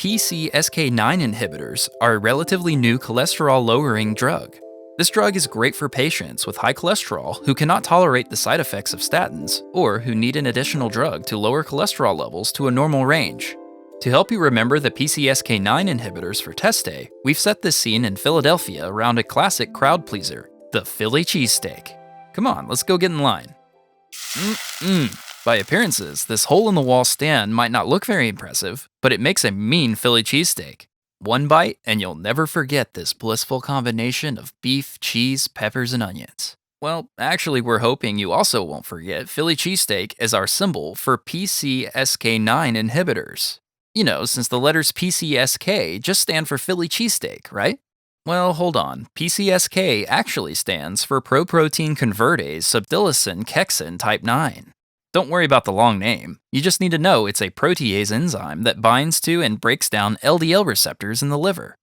PCSK9 inhibitors are a relatively new cholesterol-lowering drug. This drug is great for patients with high cholesterol who cannot tolerate the side effects of statins or who need an additional drug to lower cholesterol levels to a normal range. To help you remember the PCSK9 inhibitors for test day, we've set this scene in Philadelphia around a classic crowd pleaser, the Philly cheesesteak. Come on, let's go get in line. By appearances, this hole-in-the-wall stand might not look very impressive, but it makes a mean Philly cheesesteak. One bite, and you'll never forget this blissful combination of beef, cheese, peppers, and onions. Well, actually, we're hoping you also won't forget Philly cheesesteak as our symbol for PCSK9 inhibitors. You know, since the letters PCSK just stand for Philly cheesesteak, right? Well, hold on. PCSK actually stands for proprotein convertase subtilisin kexin type 9. Don't worry about the long name. You just need to know it's a protease enzyme that binds to and breaks down LDL receptors in the liver.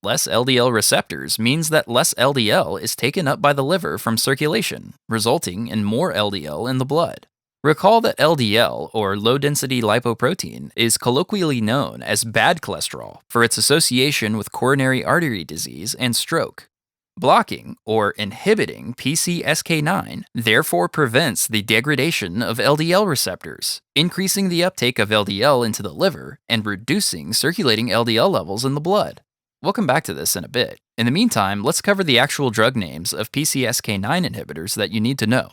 Less LDL receptors means that less LDL is taken up by the liver from circulation, resulting in more LDL in the blood. Recall that LDL, or low-density lipoprotein, is colloquially known as bad cholesterol for its association with coronary artery disease and stroke. Blocking, or inhibiting PCSK9 therefore prevents the degradation of LDL receptors, increasing the uptake of LDL into the liver and reducing circulating LDL levels in the blood. We'll come back to this in a bit. In the meantime, let's cover the actual drug names of PCSK9 inhibitors that you need to know.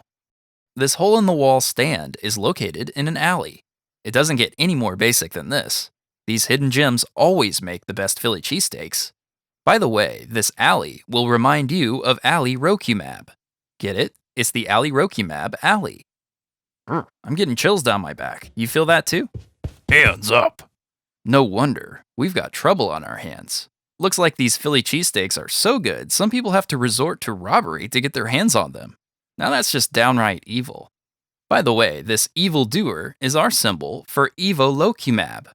This hole-in-the-wall stand is located in an alley. It doesn't get any more basic than this. These hidden gems always make the best Philly cheesesteaks. By the way, this alley will remind you of alirocumab. Get it? It's the alirocumab alley. I'm getting chills down my back. You feel that too? Hands up! No wonder. We've got trouble on our hands. Looks like these Philly cheesesteaks are so good, some people have to resort to robbery to get their hands on them. Now that's just downright evil. By the way, this evildoer is our symbol for evolocumab.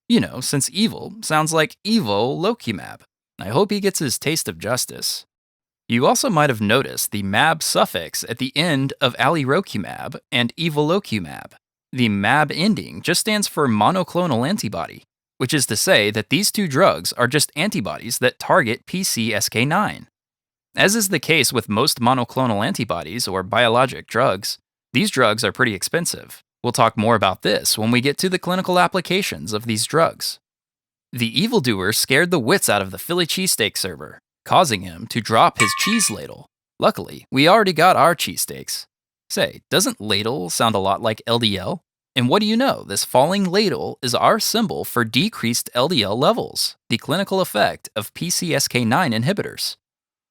You know, since evil sounds like evolocumab. I hope he gets his taste of justice. You also might have noticed the mab suffix at the end of alirocumab and evolocumab. The mab ending just stands for monoclonal antibody, which is to say that these two drugs are just antibodies that target PCSK9. As is the case with most monoclonal antibodies or biologic drugs, these drugs are pretty expensive. We'll talk more about this when we get to the clinical applications of these drugs. The evildoer scared the wits out of the Philly cheesesteak server, causing him to drop his cheese ladle. Luckily, we already got our cheesesteaks. Say, doesn't ladle sound a lot like LDL? And what do you know? This falling ladle is our symbol for decreased LDL levels, the clinical effect of PCSK9 inhibitors.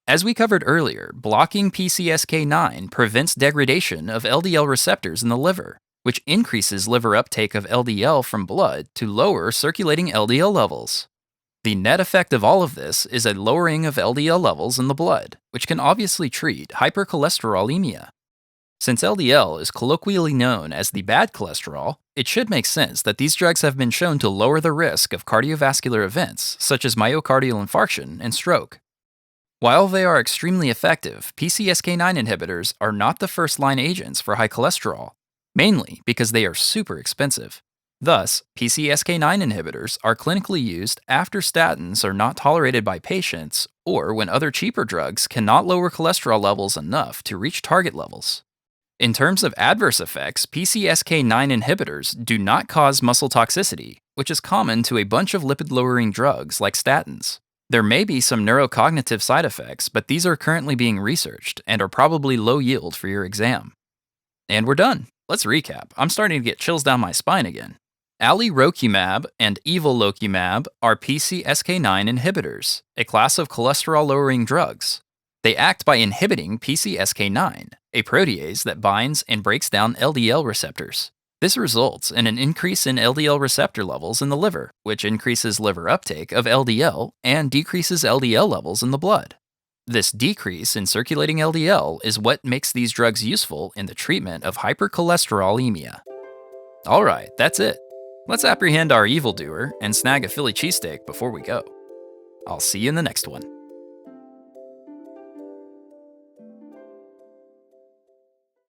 As we covered earlier, blocking PCSK9 prevents degradation of LDL receptors in the liver, which increases liver uptake of LDL from blood to lower circulating LDL levels. The net effect of all of this is a lowering of LDL levels in the blood, which can obviously treat hypercholesterolemia. Since LDL is colloquially known as the bad cholesterol, it should make sense that these drugs have been shown to lower the risk of cardiovascular events such as myocardial infarction and stroke. While they are extremely effective, PCSK9 inhibitors are not the first-line agents for high cholesterol, mainly because they are super expensive. Thus, PCSK9 inhibitors are clinically used after statins are not tolerated by patients or when other cheaper drugs cannot lower cholesterol levels enough to reach target levels. In terms of adverse effects, PCSK9 inhibitors do not cause muscle toxicity, which is common to a bunch of lipid-lowering drugs like statins. There may be some neurocognitive side effects, but these are currently being researched and are probably low yield for your exam. And we're done. Let's recap. I'm starting to get chills down my spine again. Alirocumab and evolocumab are PCSK9 inhibitors, a class of cholesterol-lowering drugs. They act by inhibiting PCSK9, a protease that binds and breaks down LDL receptors. This results in an increase in LDL receptor levels in the liver, which increases liver uptake of LDL and decreases LDL levels in the blood. This decrease in circulating LDL is what makes these drugs useful in the treatment of hypercholesterolemia. Alright, that's it. Let's apprehend our evildoer and snag a Philly cheesesteak before we go. I'll see you in the next one.